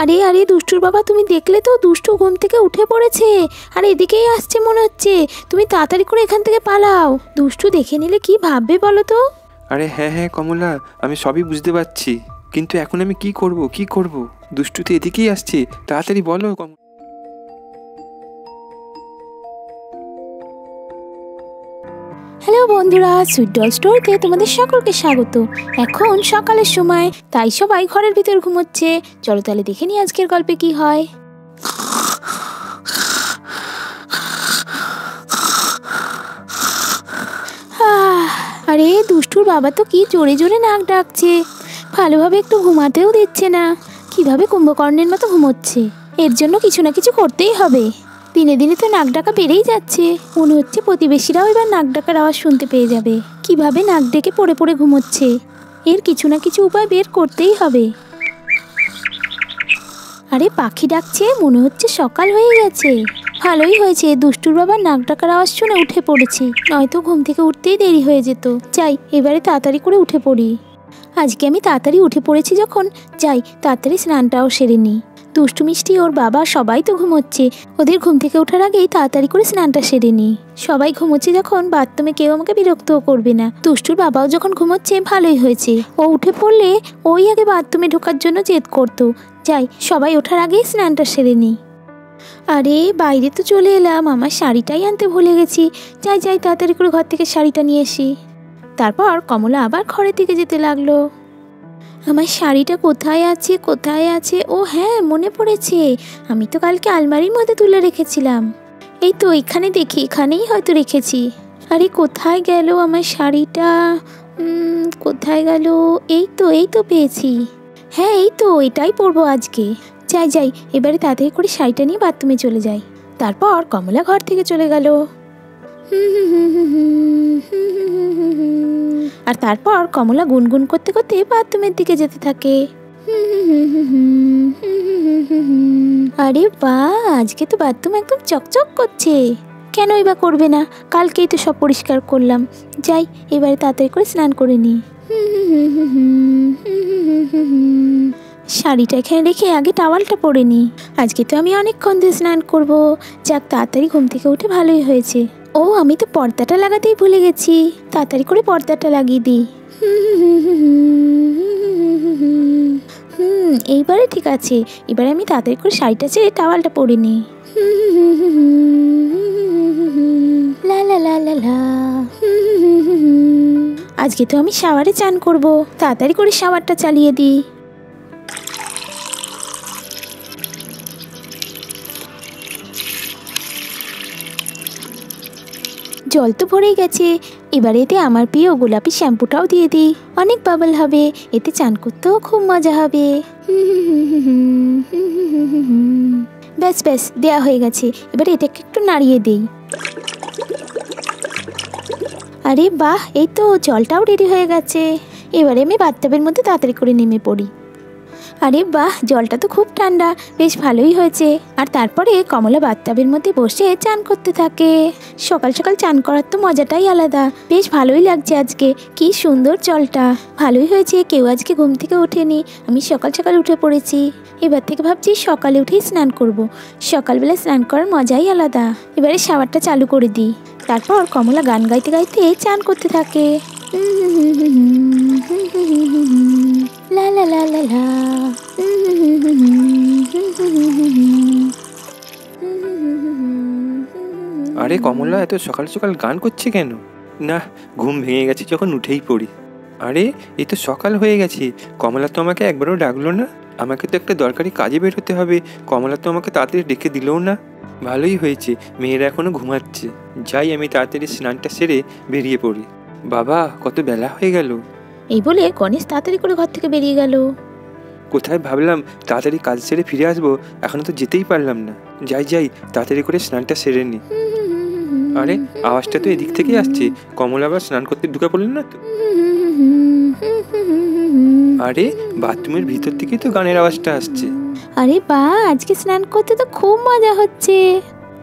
আরে আরে দুষ্টুর বাবা, তুমি দেখলে তো? দুষ্টু ঘুম থেকে উঠে পড়েছে আর এদিকেই আসছে মনে হচ্ছে। তুমি তাড়াতাড়ি করে এখান থেকে পালাও। দুষ্টু দেখে নিলে কি ভাববে বলো তো? আরে হ্যাঁ হ্যাঁ কমলা, আমি সবই বুঝতে পারছি, কিন্তু এখন আমি কি করব? দুষ্টু তো এদিকেই আসছে, তাড়াতাড়ি বলো কমলা। হ্যালো বন্ধুরা, সুইট ডল স্টোরিতে তোমাদের সকলকে স্বাগত। এখন সকালের সময়, তাই সবাই ঘরের ভিতর ঘুমোচ্ছে। চলো তাহলে দেখে নিই আজকের গল্পে কি হয়। আরে দুষ্টুর বাবা তো কি জোরে জোরে নাক ডাকছে, ভালোভাবে একটু ঘুমাতেও দিচ্ছে না। কিভাবে কুম্ভকর্ণের মতো ঘুমোচ্ছে, এর জন্য কিছু না কিছু করতেই হবে। দিনে দিনে তো নাক ডাকা বেড়েই যাচ্ছে। মনে হচ্ছে প্রতিবেশীরাও এবার নাক ডাকার আওয়াজ শুনতে পেয়ে যাবে। কিভাবে নাক ডেকে পড়ে পড়ে ঘুমোচ্ছে, এর কিছু না কিছু উপায় বের করতেই হবে। আরে পাখি ডাকছে, মনে হচ্ছে সকাল হয়ে গেছে। ভালোই হয়েছে, দুষ্টুর বাবার নাক ডাকার আওয়াজ শুনে উঠে পড়েছি, নয়তো ঘুম থেকে উঠতেই দেরি হয়ে যেত। যাই, এবারে তাড়াতাড়ি করে উঠে পড়ি। আজকে আমি তাড়াতাড়ি উঠে পড়েছি যখন, যাই তাড়াতাড়ি স্নানটাও সেরে নিই। দুষ্টু মিষ্টি ওর বাবা সবাই তো ঘুমোচ্ছে, ওদের ঘুম থেকে ওঠার আগেই তাড়াতাড়ি করে স্নানটা সেরে নিই। সবাই ঘুমোচ্ছে যখন, বাথরুমে কেউ আমাকে বিরক্তও করবে না। দুষ্টুর বাবাও যখন ঘুমোচ্ছে, ভালোই হয়েছে। ও উঠে পড়লে ওই আগে বাথরুমে ঢোকার জন্য জেদ করতো। যাই, সবাই ওঠার আগেই স্নানটা সেরে নিই। আরে বাইরে তো চলে এলাম, আমার শাড়িটাই আনতে ভুলে গেছি। যাই যাই তাড়াতাড়ি করে ঘর থেকে শাড়িটা নিয়ে আসি। তারপর কমলা আবার ঘরের দিকে যেতে লাগলো। আমার শাড়িটা কোথায় আছে? ও হ্যাঁ, মনে পড়েছে, আমি তো কালকে আলমারির মধ্যে তুলে রেখেছিলাম। এই তো এখানে দেখি, এখানেই হয়তো রেখেছি। আরে কোথায় গেল আমার শাড়িটা? কোথায় গেল? এই তো পেয়েছি। হ্যাঁ এই তো, এটাই পরবো আজকে। যাই যাই, এবারে তাড়াতাড়ি করে শাড়িটা নিয়ে বাথরুমে চলে যাই। তারপর কমলা ঘর থেকে চলে গেল। আর তারপর কমলা গুনগুন করতে করতে বাথরুমের দিকে যেতে থাকে। আরে বাহ, আজকে তো বাথরুম একদম চকচক করছে। কেনই বা করবে না, কালকেই তো সব পরিষ্কার করলাম। যাই, এবারে তাড়াতাড়ি করে স্নান করে নিই। শাড়িটা এখানে রেখে আগে টাওয়ালটা পরে নিই। আজকে তো আমি অনেকক্ষণ দিয়ে স্নান করবো। যাক, তাড়াতাড়ি ঘুম থেকে উঠে ভালোই হয়েছে। ও আমি তো পর্দাটা লাগাতেই ভুলে গেছি, তাড়াতাড়ি করে পর্দাটা লাগিয়ে দিই। এইবারে ঠিক আছে। এবারে আমি তাড়াতাড়ি করে শাড়িটা ছেড়ে টাওয়ালটা পরে নিই। লা লা লা লা লা। আজকে তো আমি শাওয়ারে চান করব, তাড়াতাড়ি করে শাওয়ারটা চালিয়ে দিই। জল তো ভরেই গেছে, এবারে এতে আমার প্রিয় গোলাপি শ্যাম্পুটাও দিয়ে দিই। অনেক বাবল হবে, এতে চান করতেও খুব মজা হবে। ব্যাস ব্যাস, দেয়া হয়ে গেছে। এবারে এটাকে একটু নাড়িয়ে দিই। আরে বাহ, এই তো জলটাও রেডি হয়ে গেছে। এবারে আমি বাথটাবের মধ্যে তাড়াতাড়ি করে নেমে পড়ি। আরে বাহ, জলটা তো খুব ঠান্ডা, বেশ ভালোই হয়েছে। আর তারপরে কমলা বাথটাবের মধ্যে বসে চান করতে থাকে। সকাল সকাল চান করার তো মজাটাই আলাদা, বেশ ভালোই লাগছে আজকে। কি সুন্দর জলটা, ভালোই হয়েছে কেউ আজকে ঘুম থেকে ওঠেনি, আমি সকাল সকাল উঠে পড়েছি। এবার থেকে ভাবছি সকালে উঠেই স্নান করব। সকালবেলা স্নান করার মজাই আলাদা। এবারে শাওয়ারটা চালু করে দিই। তারপর কমলা গান গাইতে গাইতে চান করতে থাকে। লা লা লা লা লা। আরে কমলা এত সকাল সকাল গান করছে কেন? না, ঘুম ভেঙে গেছে যখন উঠেই পড়ি। আরে এই তো সকাল হয়ে গেছে, কমলা তো আমাকে একবারও ডাকলো না। আমাকে তো একটা দরকারি কাজে বের হতে হবে, কমলা তো আমাকে তাড়াতাড়ি ডেকে দিলও না। ভালোই হয়েছে, মেয়েরা এখনো ঘুমাচ্ছে। যাই, আমি তাড়াতাড়ি স্নানটা সেরে বেরিয়ে পড়ি। বাবা, কত বেলা হয়ে গেল। এই বলে গণেশ তাড়াতাড়ি করে ঘর থেকে বেরিয়ে গেল। কোথায় ভাবলাম তাড়াতাড়ি কাজ সেরে ফিরে আসবো, এখনো তো যেতেই পারলাম না। যাই যাই, তাড়াতাড়ি করে স্নানটা সেরে নি। আরে আওয়াজটা তো এদিক থেকেই আসছে, কমলা আবার স্নান করতে ঢুকে পড়লেন না তো? আরে বাথরুমের ভিতর থেকেই তো গানের আওয়াজটা আসছে। আরে বাহ, আজকে স্নান করতে তো খুব মজা হচ্ছে।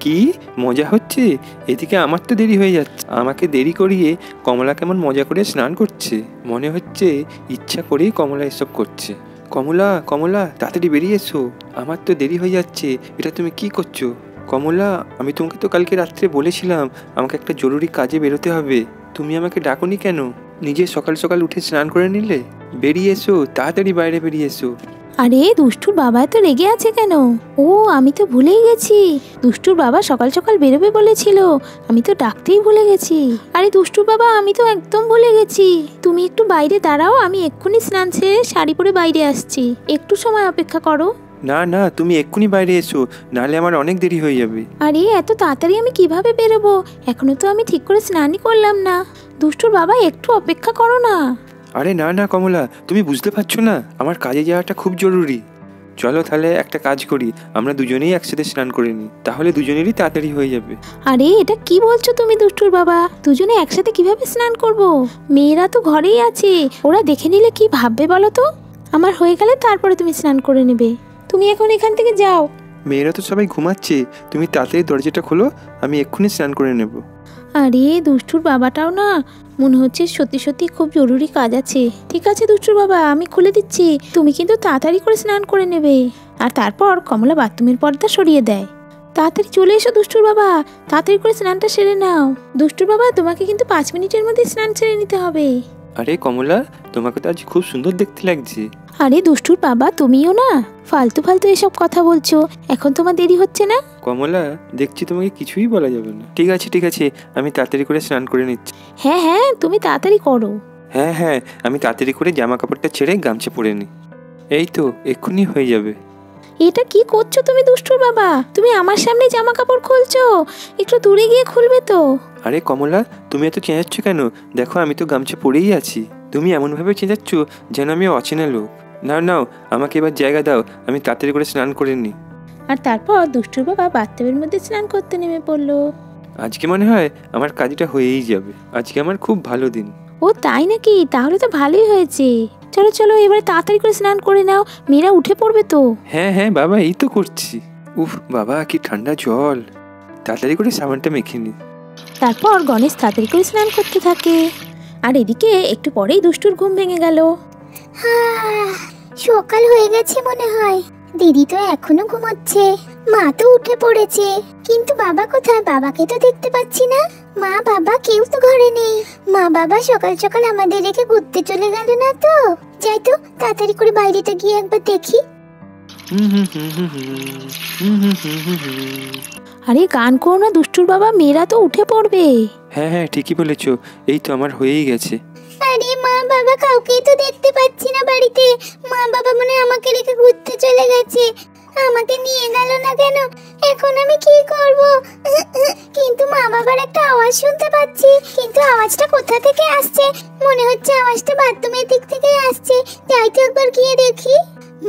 কি মজা হচ্ছে? এদিকে আমার তো দেরি হয়ে যাচ্ছে। আমাকে দেরি করিয়ে কমলা কেমন মজা করে স্নান করছে, মনে হচ্ছে ইচ্ছা করেই কমলা এসব করছে। কমলা কমলা তাড়াতাড়ি বেরিয়ে এসো, আমার তো দেরি হয়ে যাচ্ছে। এটা তুমি কি করছো? কমলা, আমি তোমাকে তো কালকে রাত্রে বলেছিলাম আমাকে একটা জরুরি কাজে বেরোতে হবে, তুমি আমাকে ডাকোনি কেন? নিজে সকাল সকাল উঠে স্নান করে নিলে। বেরিয়ে এসো, তাড়াতাড়ি বাইরে বেরিয়ে এসো। আরে দুষ্টুর বাবা তো রেগে আছে কেন? ও আমি তো ভুলেই গেছি, দুষ্টুর বাবা সকাল সকাল বেরোবে বলেছিল, আমি তো ডাকতেই ভুলে গেছি। আরে দুষ্টুর বাবা, আমি তো একদম ভুলে গেছি, তুমি একটু বাইরে দাঁড়াও, আমি এক্ষুনি স্নান সেরে শাড়ি পরে বাইরে আসছি, একটু সময় অপেক্ষা করো। না না, তুমি এক্ষুনি বাইরে এসো, নাহলে আমার অনেক দেরি হয়ে যাবে। আরে এত তাড়াতাড়ি আমি কিভাবে বেরোবো? এখনো তো আমি ঠিক করে স্নানই করলাম না। দুষ্টুর বাবা একটু অপেক্ষা করো না। আরে না না কমলা, তুমি বুঝতে পারছো না, আমার কাজে যাওয়াটা খুব জরুরি। চলো তাহলে একটা কাজ করি, আমরা দুজনেই একসাথে স্নান করে নিই, তাহলে দুজনেরই তাড়াতাড়ি হয়ে যাবে। আরে এটা কি বলছো তুমি দুষ্টুর বাবা? দুজনে একসাথে কিভাবে স্নান করব? মেয়েরা তো ঘরেই আছে, ওরা দেখে নিলে কি ভাববে বলো তো? আমার হয়ে গেলে তারপরে তুমি স্নান করে নেবে, তুমি এখন এখান থেকে যাও। মেয়েরা তো সবাই ঘুমাচ্ছে, তুমি তাড়াতাড়ি দরজাটা খোলো, আমি এক্ষুনি স্নান করে নেব। আরে দুষ্টুর বাবাটাও না, মনে হচ্ছে সত্যি সত্যি খুব জরুরি কাজ আছে। ঠিক আছে দুষ্টুর বাবা, আমি খুলে দিচ্ছি, তুমি কিন্তু তাড়াতাড়ি করে স্নান করে নেবে। আর তারপর কমলা বাথরুমের পর্দা সরিয়ে দেয়। তাড়াতাড়ি চলে এসো দুষ্টুর বাবা, তাড়াতাড়ি করে স্নানটা সেরে নাও। দুষ্টুর বাবা, তোমাকে কিন্তু 5 মিনিটের মধ্যে স্নান সেরে নিতে হবে। আরে কমলা, তোমাকে তো আজ খুব সুন্দর দেখতে লাগছে। আরে দুষ্টুর বাবা, তুমিও না ফালতু ফালতু এসব কথা বলছো, এখন তোমার দেরি হচ্ছে না? কমলা, দেখছি তোমাকে কিছুই বলা যাবে না। ঠিক আছে ঠিক আছে, আমি তাড়াতাড়ি করে স্নান করে নিচ্ছি। হ্যাঁ হ্যাঁ, তুমি তাড়াতাড়ি করো। হ্যাঁ হ্যাঁ, আমি তাড়াতাড়ি করে জামা কাপড়টা ছেড়ে গামছা পরে নিই। এই তো এক্ষুনি হয়ে যাবে। এটা কি করছো তুমি দুষ্টুর বাবা? তুমি আমার সামনে জামা কাপড় খুলছো, একটু দূরে গিয়ে খুলবে তো। আরে কমলা, তুমি এত চেঁচাচ্ছ কেন? দেখো আমি তো গামছা পরেই আছি, তুমি এমনভাবে চেঁচাচ্ছ যেন আমি অচেনা লোক। নাও নাও, আমাকে এবার জায়গা দাও, আমি তাড়াতাড়ি করে স্নান করে নিই। আর তারপর দুষ্টুর বাবা বাথটবের মধ্যে স্নান করতে নেমে পড়লো। আজকে মনে হয় আমার কাজটা হয়েই যাবে, আজকে আমার খুব ভালো দিন। ও তাই নাকি? তাহলে তো ভালোই হয়েছে। চলো চলো, এবারে তাড়াতাড়ি করে স্নান করে নাও, মেয়েরা উঠে পড়বে তো। হ্যাঁ হ্যাঁ বাবা, এই তো করছি। উফ বাবা, কি ঠান্ডা জল, তাড়াতাড়ি করে সাবানটা মেখে নি। তারপর গণেশ তাড়াতাড়ি করে স্নান করতে থাকে। আর এদিকে একটু পরেই দুষ্টুর ঘুম ভেঙে গেল। সকাল হয়ে গেছে মনে হয়, দিদি তো এখনো ঘুমাচ্ছে, মা তো উঠে পড়েছে, কিন্তু বাবা কোথায়? বাবাকে তো দেখতে পাচ্ছি না। মা বাবা কেউ তো ঘরে নেই। মা বাবা সকাল সকাল আমাদের রেখে ঘুরতে চলে গেল না তো? যাই তো তাড়াতাড়ি করে বাইরেটা গিয়ে একবার দেখি। আরে গান করো না দুষ্টুর বাবা, মেয়েরা তো উঠে পড়বে। হ্যাঁ হ্যাঁ, ঠিকই বলেছো, এই তো আমার হয়েই গেছে। আরে মা বাবা কাউকেই তো দেখতে পাচ্ছি না বাড়িতে। মা বাবা মনে হয় আমাকে রেখে ঘুরতে চলে গেছে, আমাকে নিয়ে গেল না কেন? এখন আমি কি করব? কিন্তু মা বাবার একটা আওয়াজ শুনতে পাচ্ছি, কিন্তু আওয়াজটা কোথা থেকে আসছে? মনে হচ্ছে আওয়াজটা বাথরুমের দিক থেকে আসছে। যাই তো একবার গিয়ে দেখি।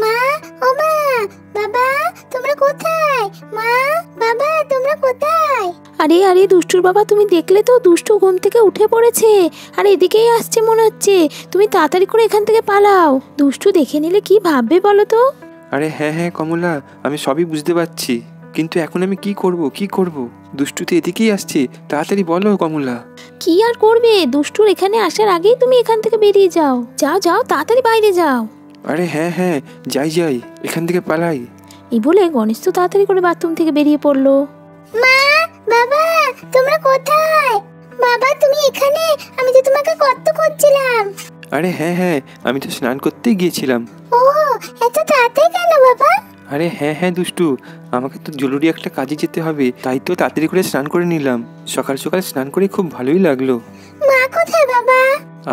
মা, ও মা, বাবা তোমরা কোথায়? মা বাবা তোমরা কোথায়? আরে আরে দুষ্টুর বাবা, তুমি দেখলে তো, দুষ্টু ঘুম থেকে উঠে পড়েছে, আর এদিকেই আসছে মনে হচ্ছে। তুমি তাড়াতাড়ি করে এখান থেকে পালাও, দুষ্টু দেখে নিলে কি ভাববে বলো তো? আরে হ্যাঁ হ্যাঁ কমলা, আমি সবই বুঝতে পারছি, কিন্তু এখন আমি কি করব কি করব? দুষ্টু তো এদিকেই আসছে, তাড়াতাড়ি বলো কমলা। কি আর করবে, দুষ্টুর এখানে আসার আগেই তুমি এখান থেকে বেরিয়ে যাও। যাও যাও, তাড়াতাড়ি বাইরে যাও। আরে হ্যাঁ হ্যাঁ, যাই যাই, এখান থেকে পালাই। এই বলে গণেশ তো তাড়াতাড়ি করে বাথরুম থেকে বেরিয়ে পড়লো। মা বাবা তোমরা কোথায়? বাবা তুমি এখানে? আমি তো তোমাকে কত খুঁজছিলাম। আরে হ্যাঁ হ্যাঁ, আমি তো স্নান করতেই গিয়েছিলাম। ও এত তাড়াতাড়ি কেন বাবা? আরে হ্যাঁ হ্যাঁ দুষ্টু, আমাকে তো জরুরি একটা কাজে যেতে হবে, তাই তো তাড়াতাড়ি করে স্নান করে নিলাম। সকাল সকাল স্নান করে খুব ভালোই লাগলো। মা কোথায় বাবা?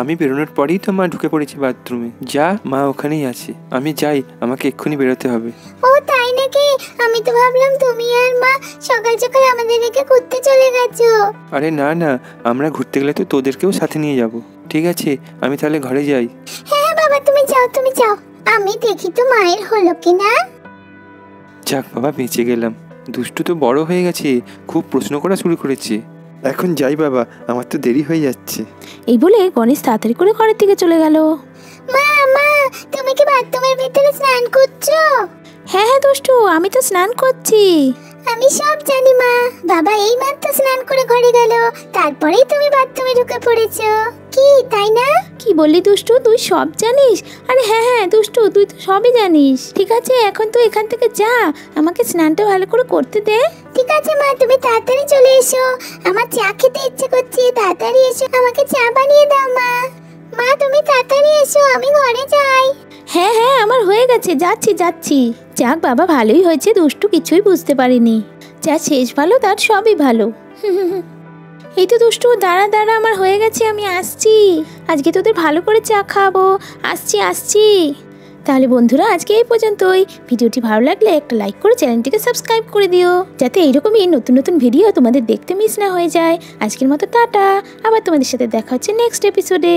আমি বেরোনোর পরেই তো মা ঢুকে পড়েছে বাথরুমে। যা, মা ওখানেই আছে, আমি যাই, আমাকে এক্ষুনি বেরোতে হবে। ও তাই নাকি? আমি তো ভাবলাম তুমি আর মা সকাল সকাল আমাদের রেখে ঘুরতে চলে গেছো। আরে না না, আমরা ঘুরতে গেলে তো তোদেরকেও সাথে নিয়ে যাব। ঠিক আছে, আমি তাহলে ঘরে যাই। হ্যাঁ বাবা তুমি যাও তুমি যাও, আমি দেখি তো মায়ের হলো কিনা। যাক বাবা, বেঁচে গেলাম। দুষ্টু তো বড় হয়ে গেছে, খুব প্রশ্ন করা শুরু করেছে। এখন যাই বাবা, আমার তো দেরি হয়ে যাচ্ছে। এই বলে গণেশ তাড়াতাড়ি করে ঘরের দিকে চলে গেল। মা মা তুমি কি বাথরুমের ভিতরে স্নান করছো? হ্যাঁ হ্যাঁ দুষ্টু, আমি তো স্নান করছি। আমি সব জানি মা। বাবা এই মাত্র স্নান করে ঘরে গেল, তারপরেই তুমি বাথরুমে ঢুকে পড়েছো। কি তাই না? কি বললি দুষ্টু, তুই সব জানিস? আরে হ্যাঁ হ্যাঁ দুষ্টু, তুই তো সবই জানিস। ঠিক আছে, এখন তো এখান থেকে যা, আমাকে স্নানটা ভালো করে করতে দে। ঠিক আছে মা, তুমি তাড়াতাড়ি চলে এসো, আমার চা খেতে ইচ্ছে করছে। তাড়াতাড়ি এসো, আমাকে চা বানিয়ে দাও মা। মা তুমি তাড়াতাড়ি এসো, আমি ঘরে যাই। হ্যাঁ হ্যাঁ আমার হয়ে গেছে, যাচ্ছি যাচ্ছি। যাক বাবা, ভালোই হয়েছে, দুষ্টু কিছুই বুঝতে পারিনি। যা শেষ ভালো তার সবই ভালো। এই তো দুষ্টু, দাঁড়া দাঁড়া, আমার হয়ে গেছে, আমি আসছি। আজকে তোদের ভালো করে চা খাবো, আসছি আসছি। তাহলে বন্ধুরা আজকে এই পর্যন্তই। ভিডিওটি ভালো লাগলে একটা লাইক করে চ্যানেলটিকে সাবস্ক্রাইব করে দিও, যাতে এইরকমই নতুন নতুন ভিডিও তোমাদের দেখতে মিস না হয়ে যায়। আজকের মতো টাটা, আবার তোমাদের সাথে দেখা হচ্ছে নেক্সট এপিসোডে।